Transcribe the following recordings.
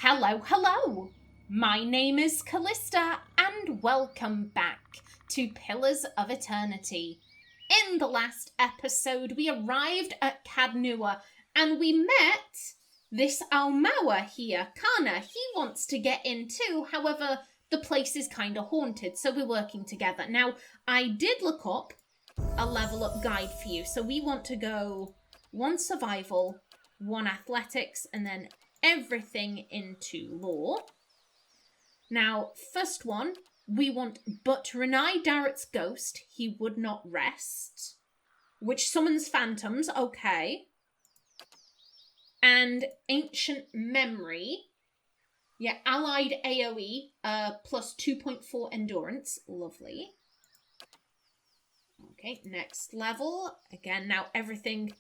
Hello, hello! My name is Callista, and welcome back to Pillars of Eternity. In the last episode, we arrived at Caed, and we met this Almawa here, Kana. He wants to get in too, however, the place is kind of haunted, so we're working together. Now, I did look up a level up guide for you, so we want to go 1 survival, 1 athletics, and then everything into lore. Now, first one, we want but Renai Darrett's ghost, he would not rest, which summons phantoms, okay. And ancient memory, yeah, allied AoE, plus 2.4 endurance, lovely. Okay, next level, again, now everything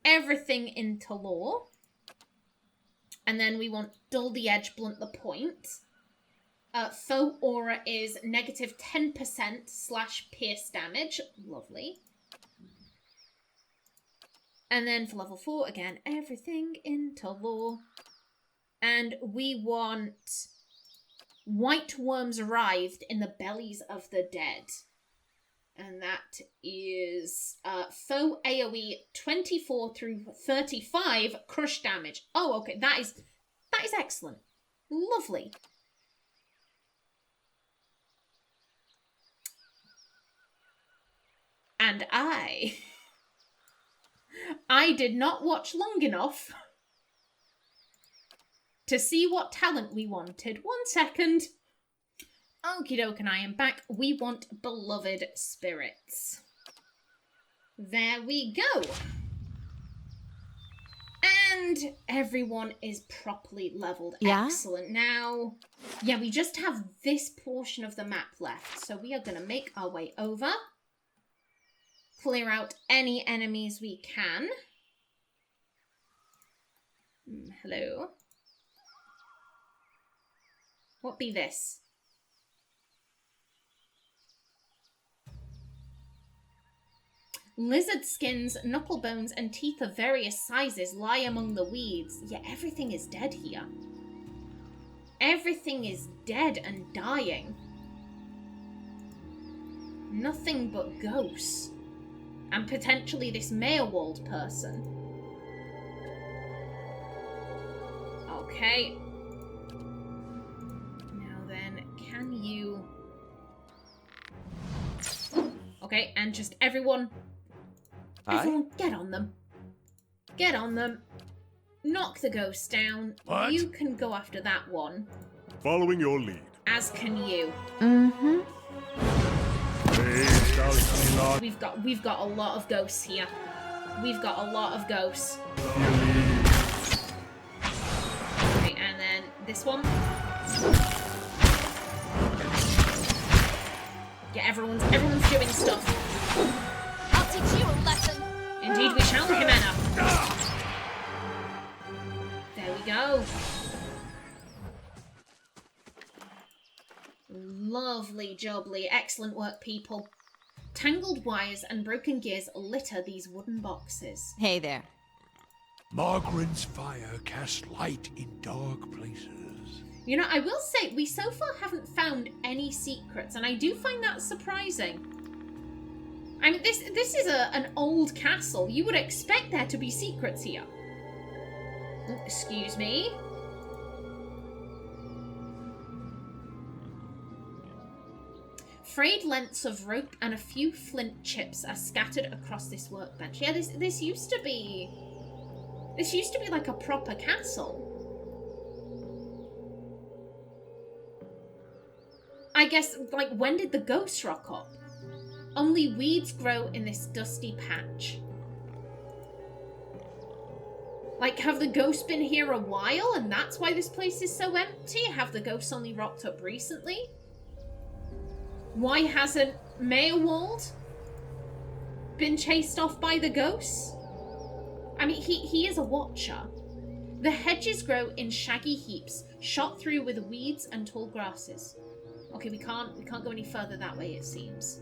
into lore. And then we want dull the edge, blunt the point. Foe aura is negative 10% / pierce damage. Lovely. And then for level 4, again, everything into lore. And we want white worms arrived in the bellies of the dead. And that is foe AoE 24 through 35 crush damage. Oh, okay, that is excellent. Lovely. And I did not watch long enough to see what talent we wanted. 1 second. Okie doke, and I am back. We want beloved spirits. There we go. And everyone is properly leveled. Yeah? Excellent. Now, yeah, we just have this portion of the map left. So we are going to make our way over. Clear out any enemies we can. Hello. What be this? Lizard skins, knuckle bones, and teeth of various sizes lie among the weeds. Yeah, everything is dead here. Everything is dead and dying. Nothing but ghosts. And potentially this Maerwald person. Okay. Now then, can you... Okay, and just everyone... Everyone, get on them. Get on them. Knock the ghost down. What? You can go after that one. Following your lead. As can you. Mm-hmm. We've got a lot of ghosts here. We've got a lot of ghosts. Okay, and then this one. Yeah, everyone's doing stuff. I'll teach you a lesson. Indeed we shall, Ximena. There we go. Lovely jubbly. Excellent work, people. Tangled wires and broken gears litter these wooden boxes. Hey there. Margaret's fire casts light in dark places. You know, I will say, we so far haven't found any secrets, and I do find that surprising. I mean, this is an old castle. You would expect there to be secrets here. Oh, excuse me. Frayed lengths of rope and a few flint chips are scattered across this workbench. Yeah, this used to be like a proper castle. I guess, like, when did the ghosts rock up? Only weeds grow in this dusty patch. Like, have the ghosts been here a while and that's why this place is so empty? Have the ghosts only rocked up recently? Why hasn't Maerwald been chased off by the ghosts? I mean, he is a watcher. The hedges grow in shaggy heaps, shot through with weeds and tall grasses. Okay, we can't go any further that way, it seems.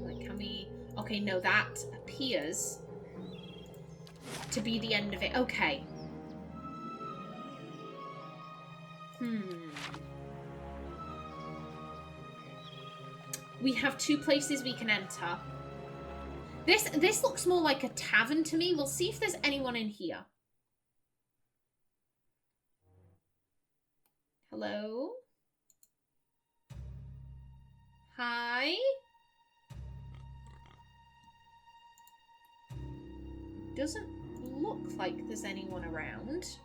Like, can we... Okay, no, that appears to be the end of it. Okay. We have 2 places we can enter. This looks more like a tavern to me. We'll see if there's anyone in here. Hello? Hi? Doesn't look like there's anyone around.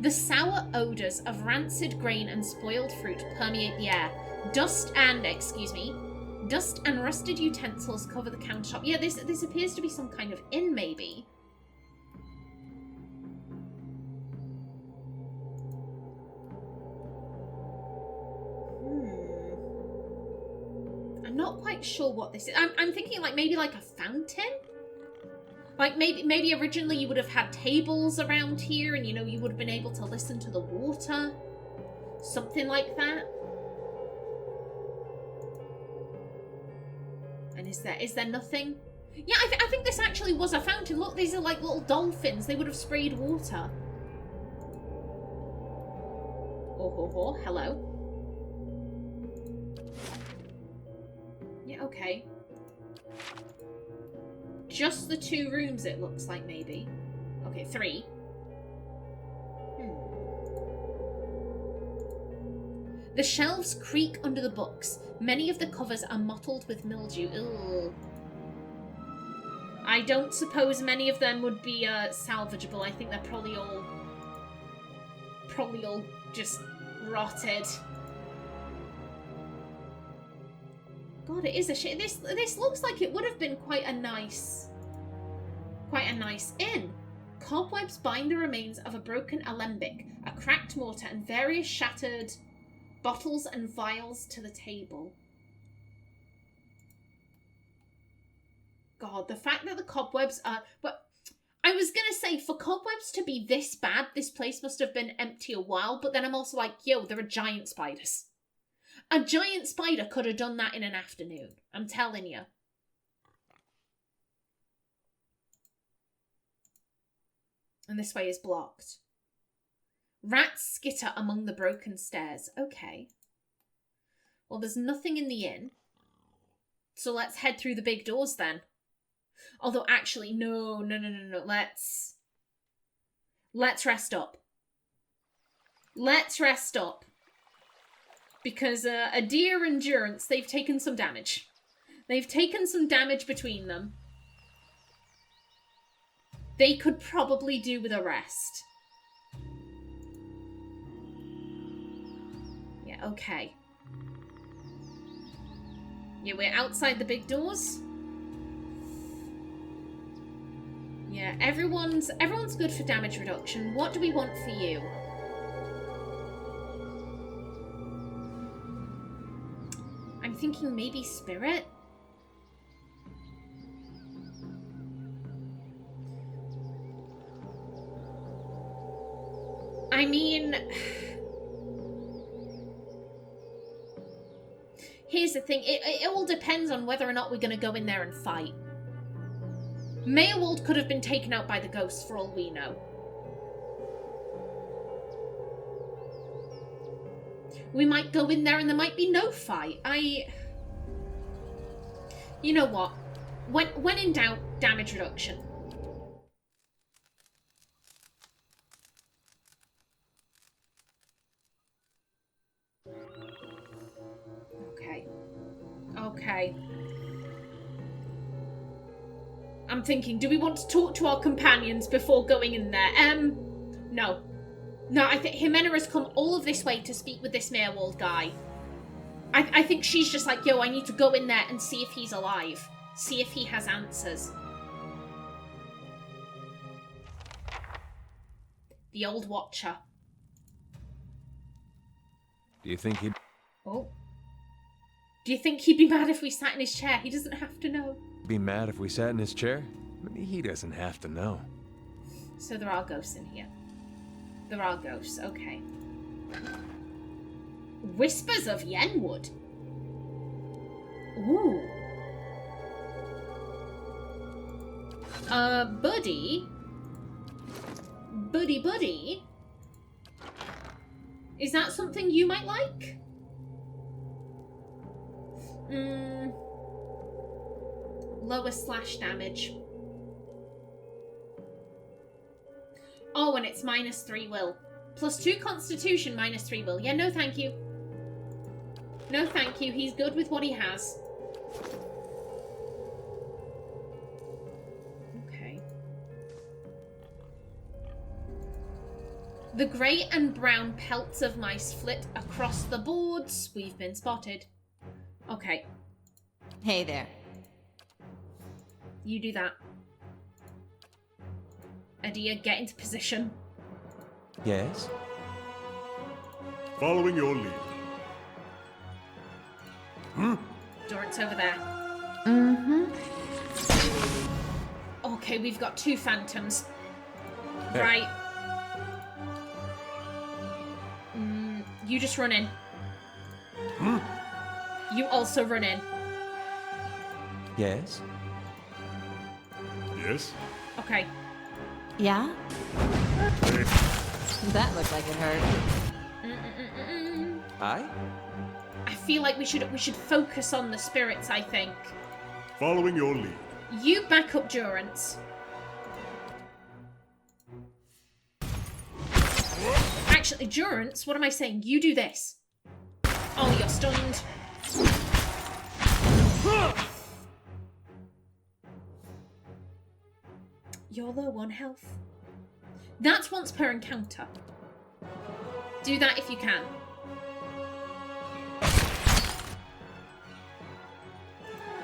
The sour odors of rancid grain and spoiled fruit permeate the air. Dust and rusted utensils cover the countertop. Yeah, this appears to be some kind of inn, maybe. I'm not quite sure what this is. I'm thinking like maybe like a fountain? Like maybe originally you would have had tables around here and, you know, you would have been able to listen to the water. Something like that. And is there nothing? Yeah, I think this actually was a fountain. Look, these are like little dolphins. They would have sprayed water. Oh, hello. Yeah, okay. Just the 2 rooms, it looks like, maybe. Okay, 3. The shelves creak under the books. Many of the covers are mottled with mildew. Ugh. I don't suppose many of them would be salvageable. I think they're probably all just rotted. God, it is a shame. This looks like it would have been quite a nice inn. Cobwebs bind the remains of a broken alembic, a cracked mortar, and various shattered bottles and vials to the table. God, the fact that the cobwebs are... But I was going to say, for cobwebs to be this bad, this place must have been empty a while, but then I'm also like, yo, there are giant spiders. A giant spider could have done that in an afternoon. I'm telling you. And this way is blocked. Rats skitter among the broken stairs. Okay. Well, there's nothing in the inn. So let's head through the big doors then. Although, actually, no. Let's rest up. Let's rest up. Because a dear endurance, they've taken some damage. They've taken some damage between them. They could probably do with a rest. Yeah, okay. Yeah, we're outside the big doors. Yeah, everyone's good for damage reduction. What do we want for you? I'm thinking maybe spirit? I mean... Here's the thing. It all depends on whether or not we're going to go in there and fight. Maerwald could have been taken out by the ghosts for all we know. We might go in there and there might be no fight. You know what? When in doubt, damage reduction. Okay. I'm thinking, do we want to talk to our companions before going in there? No. No, I think Ximena has come all of this way to speak with this Maerwald guy. I think she's just like, yo, I need to go in there and see if he's alive. See if he has answers. The old Watcher. Do you think he'd... Oh. Do you think he'd be mad if we sat in his chair? He doesn't have to know. be mad if we sat in his chair? He doesn't have to know. So there are ghosts in here. There are ghosts, okay. Whispers of Yenwood. Ooh. Buddy? Buddy? Is that something you might like? Lower slash damage. Oh, and it's -3 will. +2 constitution, -3 will. Yeah, no thank you. No thank you. He's good with what he has. Okay. The grey and brown pelts of mice flit across the boards. We've been spotted. Okay. Hey there. You do that. Adia, get into position. Yes? Following your lead. Dorrance over there. Mm-hmm. Okay, we've got 2 phantoms. Hey. Right. You just run in. You also run in. Yes? Yes? Okay. Yeah? That looked like it hurt. I? I feel like we should focus on the spirits, I think. Following your lead. You back up Durance. Actually, Durance, what am I saying? You do this. Oh, you're stunned. You're low on health. That's once per encounter. Do that if you can.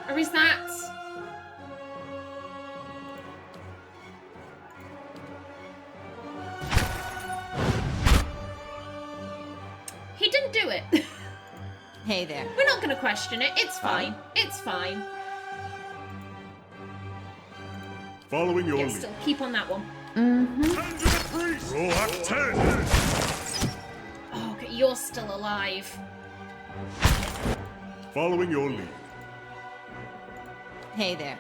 Or is that... He didn't do it. Hey there. We're not going to question it. It's fine. It's fine. Following your Yeah, lead. still, keep on that one. Roll up 10. Oh, okay, you're still alive. Following your lead. Hey there.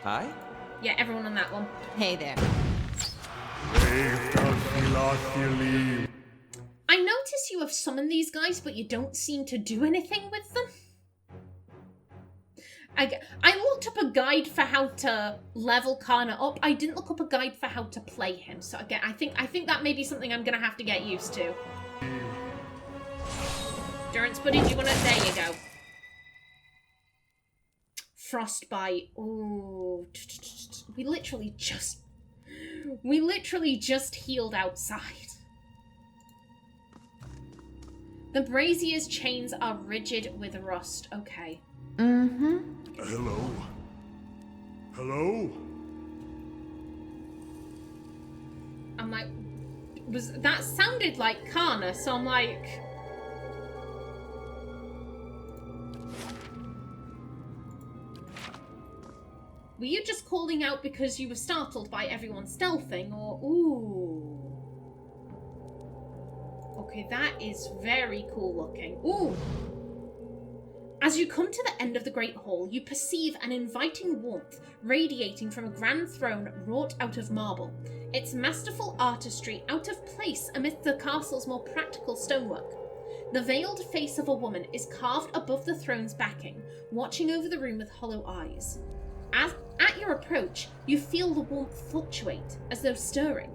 I? Yeah, everyone on that one. Hey there. I notice you have summoned these guys, but you don't seem to do anything with them. I looked up a guide for how to level Kana up. I didn't look up a guide for how to play him. So again, I think that may be something I'm gonna have to get used to. Durance, buddy, do you wanna... There you go. Frostbite. Ooh. We literally just healed outside. The brazier's chains are rigid with rust. Okay. Hello? Hello? I'm like, that sounded like Kana, so I'm like... Were you just calling out because you were startled by everyone stealthing, or... Ooh. Okay, that is very cool looking. Ooh! As you come to the end of the Great Hall, you perceive an inviting warmth radiating from a grand throne wrought out of marble. Its masterful artistry out of place amidst the castle's more practical stonework. The veiled face of a woman is carved above the throne's backing, watching over the room with hollow eyes. At your approach, you feel the warmth fluctuate, as though stirring.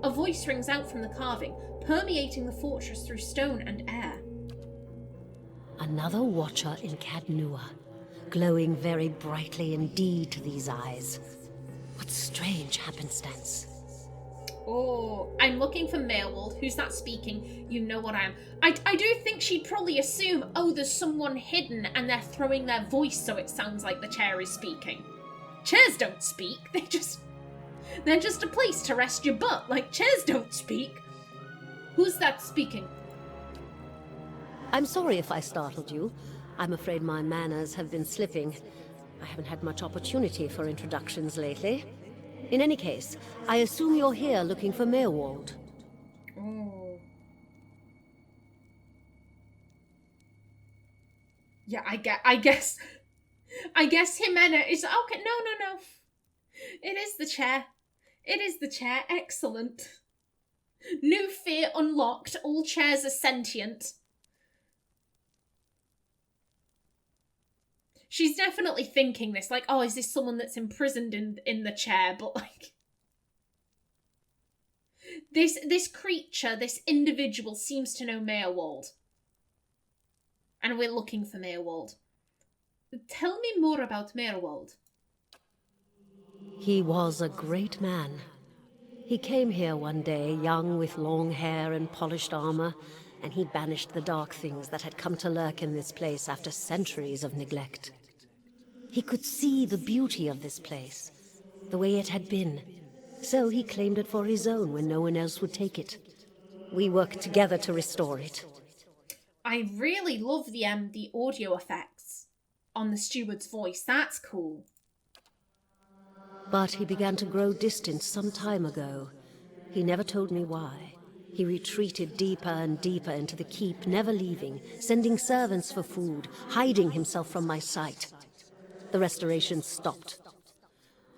A voice rings out from the carving, permeating the fortress through stone and air. Another watcher in Caed, glowing very brightly indeed to these eyes. What strange happenstance. Oh, I'm looking for Maerwald. Who's that speaking? You know what I am. I do think she'd probably assume, oh, there's someone hidden and they're throwing their voice so it sounds like the chair is speaking. Chairs don't speak. They're just a place to rest your butt. Like, chairs don't speak. Who's that speaking? I'm sorry if I startled you. I'm afraid my manners have been slipping. I haven't had much opportunity for introductions lately. In any case, I assume you're here looking for Maerwald. Oh. Yeah, I guess Ximena is... Okay, no. It is the chair. It is the chair. Excellent. New fear unlocked. All chairs are sentient. She's definitely thinking this, like, oh, is this someone that's imprisoned in the chair? But, like, this creature, this individual seems to know Maerwald. And we're looking for Maerwald. Tell me more about Maerwald. He was a great man. He came here one day, young with long hair and polished armor, and he banished the dark things that had come to lurk in this place after centuries of neglect. He could see the beauty of this place, the way it had been, so he claimed it for his own when no one else would take it. We worked together to restore it. I really love the audio effects on the steward's voice. That's cool. But he began to grow distant some time ago. He never told me why. He retreated deeper and deeper into the keep, never leaving, sending servants for food, hiding himself from my sight. The restoration stopped.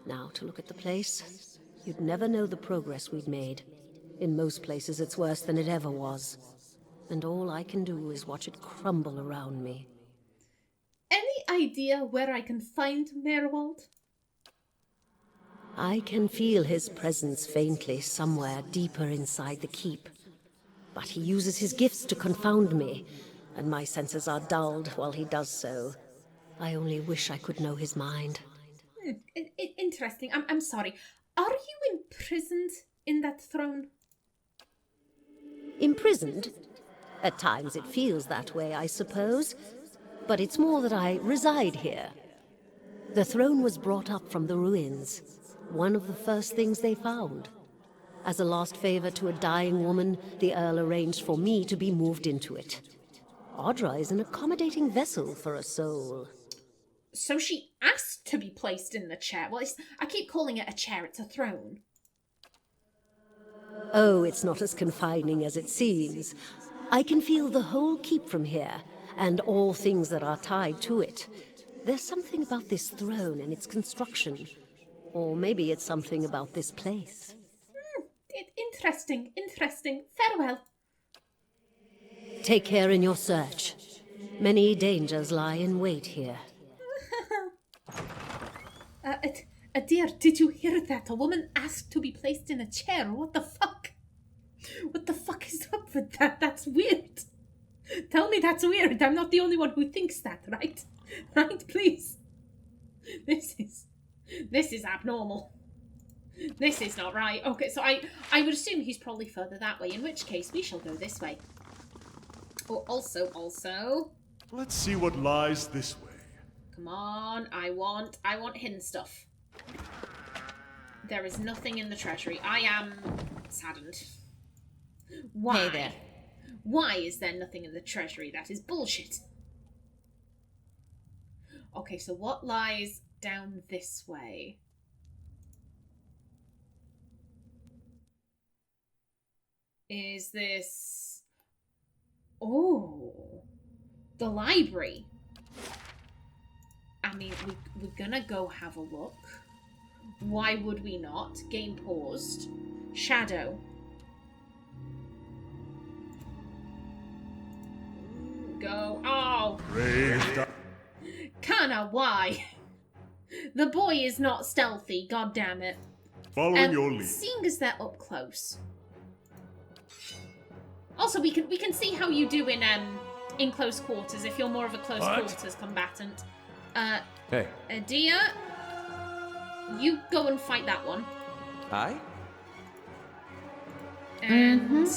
Now, to look at the place, you'd never know the progress we'd made. In most places, it's worse than it ever was. And all I can do is watch it crumble around me. Any idea where I can find Maerwald? I can feel his presence faintly somewhere deeper inside the keep. But he uses his gifts to confound me, and my senses are dulled while he does so. I only wish I could know his mind. Interesting. I'm sorry. Are you imprisoned in that throne? Imprisoned? At times it feels that way, I suppose. But it's more that I reside here. The throne was brought up from the ruins. One of the first things they found. As a last favor to a dying woman, the Earl arranged for me to be moved into it. Audra is an accommodating vessel for a soul. So she asked to be placed in the chair. Well, I keep calling it a chair, it's a throne. Oh, it's not as confining as it seems. I can feel the whole keep from here, and all things that are tied to it. There's something about this throne and its construction. Or maybe it's something about this place. Interesting. Farewell. Take care in your search. Many dangers lie in wait here. Dear, did you hear that? A woman asked to be placed in a chair. What the fuck? What the fuck is up with that? That's weird. Tell me that's weird. I'm not the only one who thinks that, right? Right, please. This is abnormal. This is not right. Okay, so I would assume he's probably further that way, in which case we shall go this way. Oh, also. Let's see what lies this way. Come on, I want hidden stuff. There is nothing in the treasury. I am saddened. Why? Hey there. Why is there nothing in the treasury? That is bullshit. Okay, so what lies down this way? Is this... Oh, the library. I mean, we're gonna go have a look. Why would we not? Game paused. Shadow. Go. Oh! Kana, why? The boy is not stealthy, god damn it. Following your lead. Seeing as they're up close. Also, we can see how you do in close quarters if you're more of a close quarters combatant. Hey. Adia, you go and fight that one. Hi? And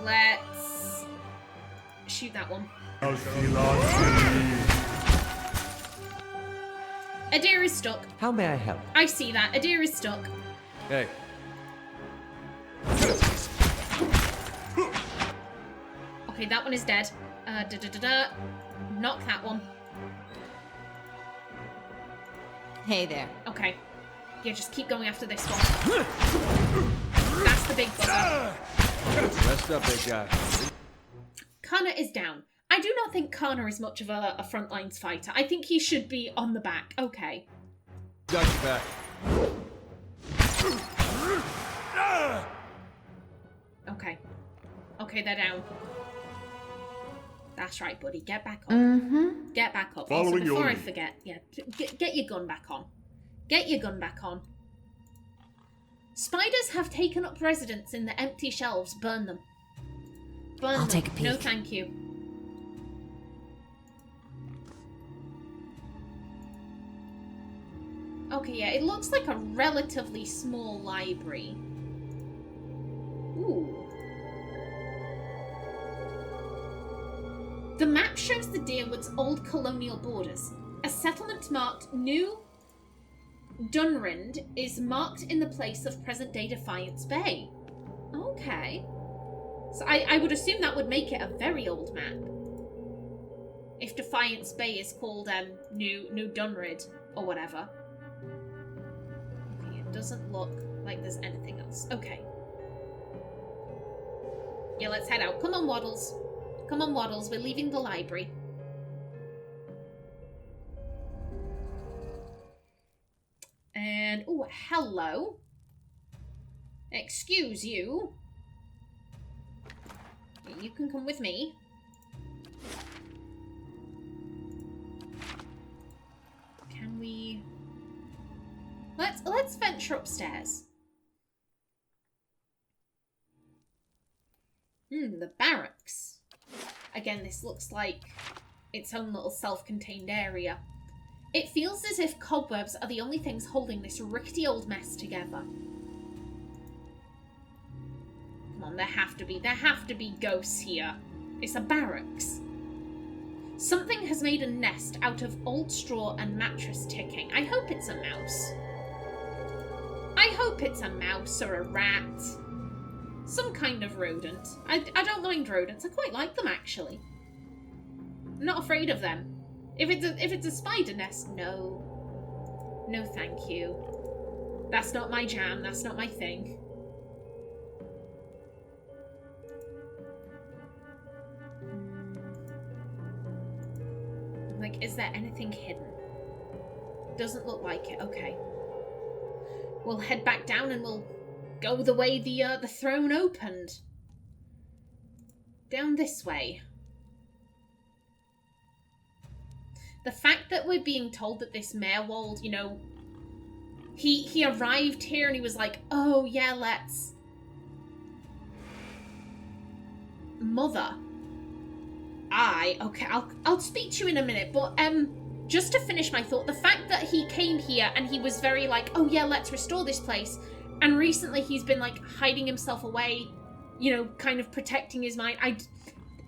let's shoot that one. Adir is stuck. How may I help? I see that. Adir is stuck. Hey. Okay, that one is dead. Knock that one. Hey there. Okay. Yeah, just keep going after this one. That's the big bugger. Rest up, big guy. Kana is down. I do not think Kana is much of a frontlines fighter. I think he should be on the back. Okay. Got your back. Okay. Okay, they're down. That's right, buddy. Get back up. Get back up. Also, Following your before I lead. forget, yeah, get your gun back on. Get your gun back on. Spiders have taken up residence in the empty shelves. Burn them. Burn I'll them. take a peek. No, thank you. Okay, yeah, it looks like a relatively small library. Ooh. The map shows the Deerwood's old colonial borders. A settlement marked New Dunrind is marked in the place of present-day Defiance Bay. Okay. So I would assume that would make it a very old map. If Defiance Bay is called New Dunrid or whatever. Okay, it doesn't look like there's anything else. Okay. Yeah, let's head out. Come on, Waddles. Come on, Waddles. We're leaving the library. And, oh, hello. Excuse you. You can come with me. Can we... Let's venture upstairs. The barracks. Again, this looks like its own little self-contained area. It feels as if cobwebs are the only things holding this rickety old mess together. Come on, there have to be ghosts here. It's a barracks. Something has made a nest out of old straw and mattress ticking. I hope it's a mouse. I hope it's a mouse or a rat. Some kind of rodent. I don't mind rodents. I quite like them, actually. I'm not afraid of them. If it's a spider nest, no. No, thank you. That's not my jam. That's not my thing. Like, is there anything hidden? Doesn't look like it. Okay. We'll head back down and we'll go the way the throne opened. Down this way. The fact that we're being told that this Maerwald, you know, he arrived here and he was like, oh yeah, let's... Mother. Okay, I'll speak to you in a minute, but just to finish my thought, the fact that he came here and he was very like, oh yeah, let's restore this place, and recently he's been like hiding himself away, you know, kind of protecting his mind,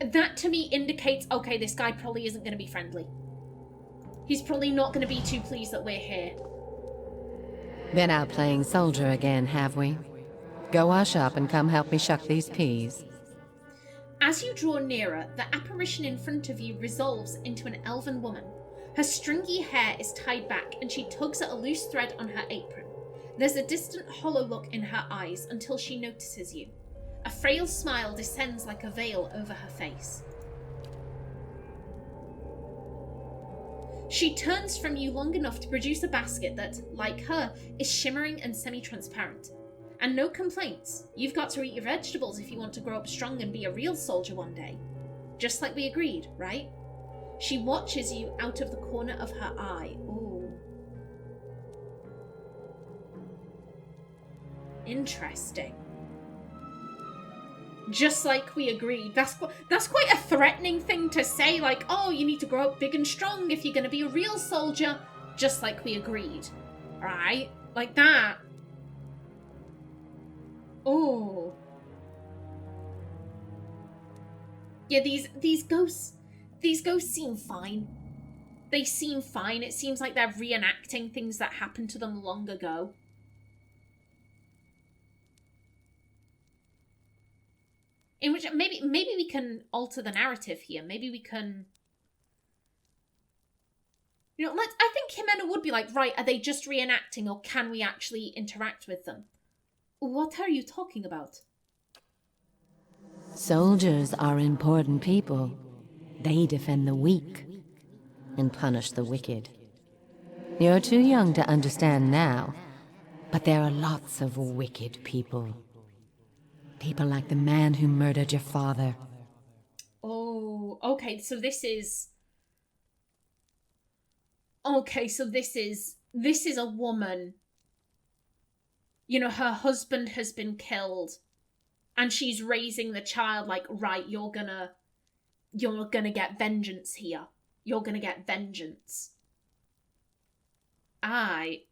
that to me indicates, okay, this guy probably isn't going to be friendly. He's probably not going to be too pleased that we're here. Been out playing soldier again, have we? Go wash up and come help me shuck these peas. As you draw nearer, the apparition in front of you resolves into an elven woman. Her stringy hair is tied back and she tugs at a loose thread on her apron. There's a distant hollow look in her eyes until she notices you. A frail smile descends like a veil over her face. She turns from you long enough to produce a basket that, like her, is shimmering and semi-transparent. And no complaints. You've got to eat your vegetables if you want to grow up strong and be a real soldier one day. Just like we agreed, right? She watches you out of the corner of her eye. Ooh. Interesting. Just like we agreed. That's quite a threatening thing to say, like, oh, you need to grow up big and strong if you're going to be a real soldier. Just like we agreed. Right? Like that. Oh. Yeah, these ghosts seem fine. They seem fine. It seems like they're reenacting things that happened to them long ago. In which maybe we can alter the narrative here. Maybe we can, you know, I think Ximena would be like, right, are they just reenacting or can we actually interact with them? What are you talking about? Soldiers are important people. they defend the weak and punish the wicked. You're too young to understand now, but there are lots of wicked people. People like the man who murdered your father. Oh, okay, so this is... Okay, so this is a woman. You know, her husband has been killed, and she's raising the child like, right, you're gonna get vengeance here. You're gonna get vengeance. I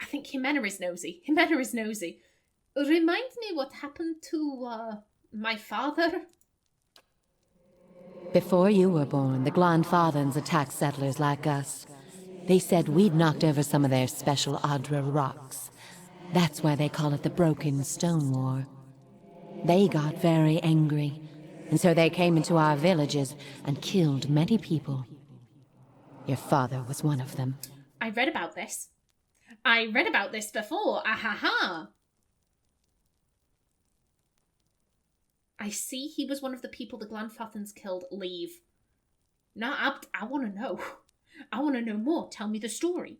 think Ximena is nosy. Remind me what happened to, my father? Before you were born, the Glanfathans attacked settlers like us. They said we'd knocked over some of their special Adra rocks. That's why they call it the Broken Stone War. They got very angry, and so they came into our villages and killed many people. Your father was one of them. I read about this before. Ahaha. I see he was one of the people the Glanfathans killed. Leave. No, I want to know. I want to know more. Tell me the story.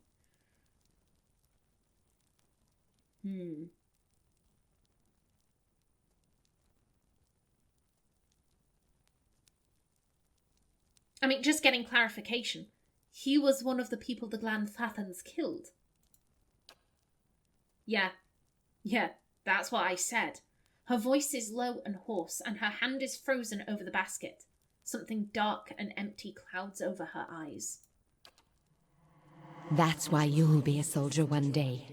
I mean, just getting clarification. He was one of the people the Glanfathans killed. Yeah, that's what I said. Her voice is low and hoarse, and her hand is frozen over the basket. Something dark and empty clouds over her eyes. That's why you'll be a soldier one day.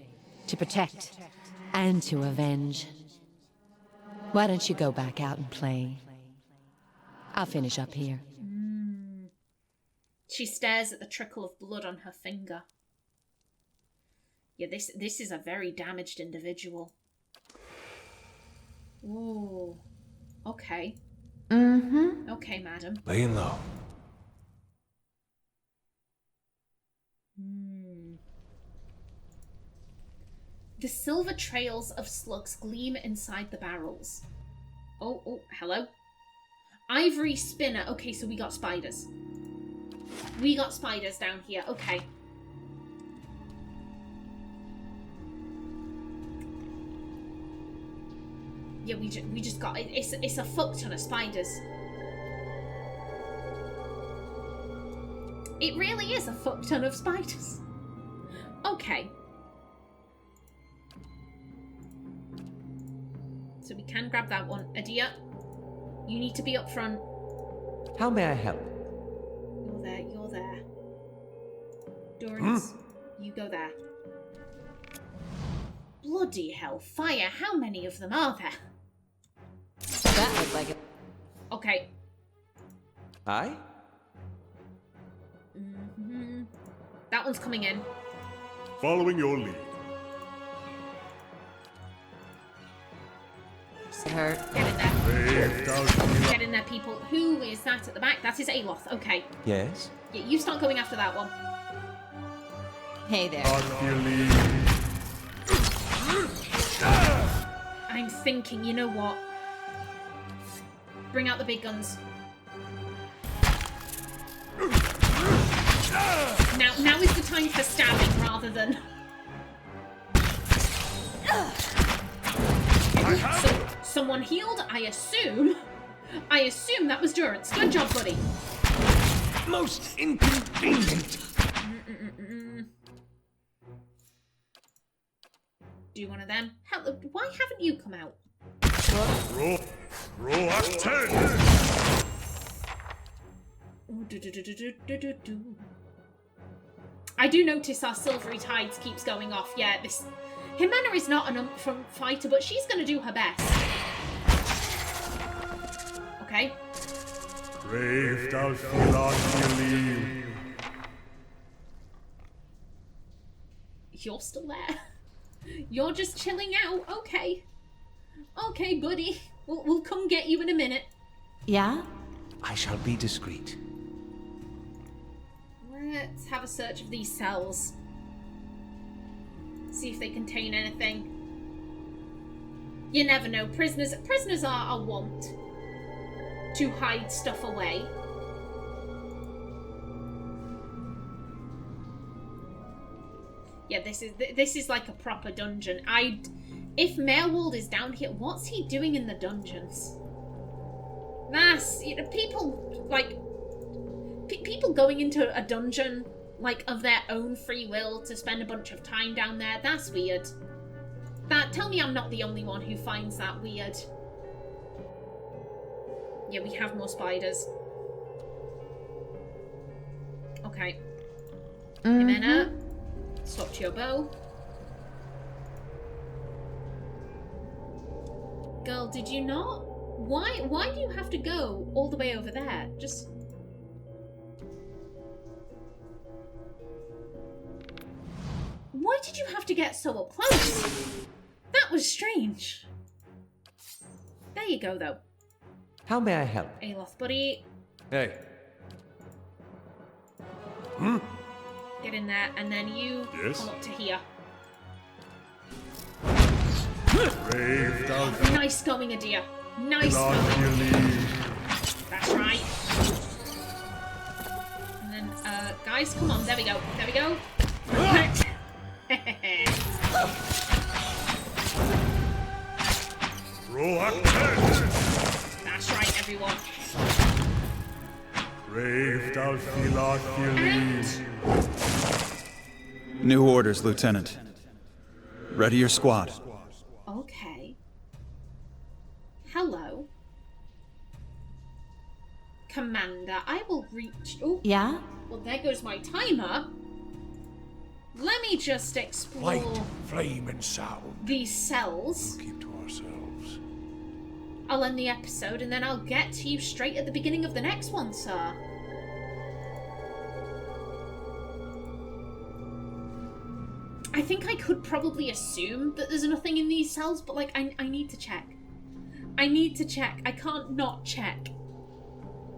To protect and to avenge. Why don't you go back out and play? I'll finish up here. She stares at the trickle of blood on her finger. Yeah, this is a very damaged individual. Ooh. Okay. Okay, madam. Laying low. The silver trails of slugs gleam inside the barrels. Oh, hello. Ivory spinner. Okay, so we got spiders. We got spiders down here. Okay. Yeah, we just got... It's a fuck ton of spiders. It really is a fuck ton of spiders. Okay. So we can grab that one. Adia, you need to be up front. How may I help? You're there. Durance, you go there. Bloody hell, fire, how many of them are there? That looked like it. Okay. Aye? That one's coming in. Following your lead. Hurt. Get in there. Brave Dal'Thil. Get in there, people. Who is that at the back? That is Aloth. Okay. Yes? Yeah, you start going after that one. Hey there. Dal'Thil. I'm thinking, you know what? Bring out the big guns. Now is the time for stabbing rather than... So, someone healed, I assume. I assume that was Durance. Good job, buddy. Most inconvenient. Do one of them. Hell, why haven't you come out? I do notice our silvery tides keeps going off. Yeah, this... Ximena is not an upfront fighter, but she's going to do her best. Okay. Brave Dal'Thil. You're still there. You're just chilling out. Okay. Okay, buddy. We'll come get you in a minute. Yeah? I shall be discreet. Let's have a search of these cells. See if they contain anything. You never know. Prisoners are a want. to hide stuff away. Yeah, this is like a proper dungeon. If Maerwald is down here, what's he doing in the dungeons? That's, you know, people like people going into a dungeon like of their own free will to spend a bunch of time down there. That's weird. Tell me I'm not the only one who finds that weird. Yeah, we have more spiders. Okay. Ximena, swap to your bow. Girl, did you not? Why do you have to go all the way over there? Just... Why did you have to get so up close? That was strange. There you go, though. How may I help? Aloth, buddy. Hey. Get in there, and then you Yes? come up to here. Brave thou Nice going, Adia. Nice not going. believe. That's right. And then, guys, come on. There we go. There we go. That's right, everyone. Brave thou not believe. New orders, Lieutenant. Ready your squad. Okay. Hello. Commander, I will reach... Oh, Yeah? well, there goes my timer. Let me just explore Light, flame, and sound. these cells. We'll keep to ourselves. I'll end the episode and then I'll get to you straight at the beginning of the next one, sir. I think I could probably assume that there's nothing in these cells, but like, I need to check. I need to check. I can't not check.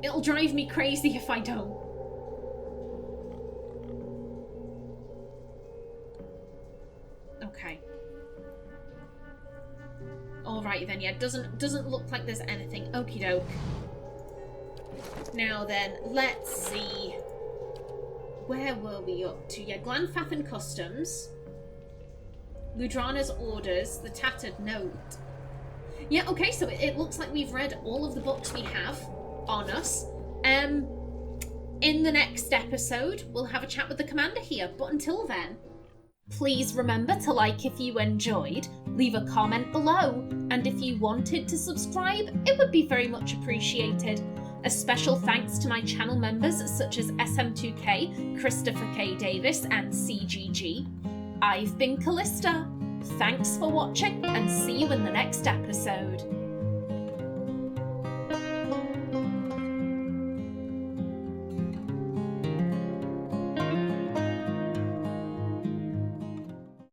It'll drive me crazy if I don't. Okay. Alright then, yeah, doesn't look like there's anything. Okie doke. Now then, let's see. Where were we up to? Yeah, Glanfathan Customs. Ludrana's orders, the tattered note. Yeah, okay, so it looks like we've read all of the books we have on us. In the next episode, we'll have a chat with the commander here, but until then, please remember to like if you enjoyed, leave a comment below, and if you wanted to subscribe, it would be very much appreciated. A special thanks to my channel members such as SM2K, Christopher K. Davis, and CGG. I've been Callista. Thanks for watching, and see you in the next episode.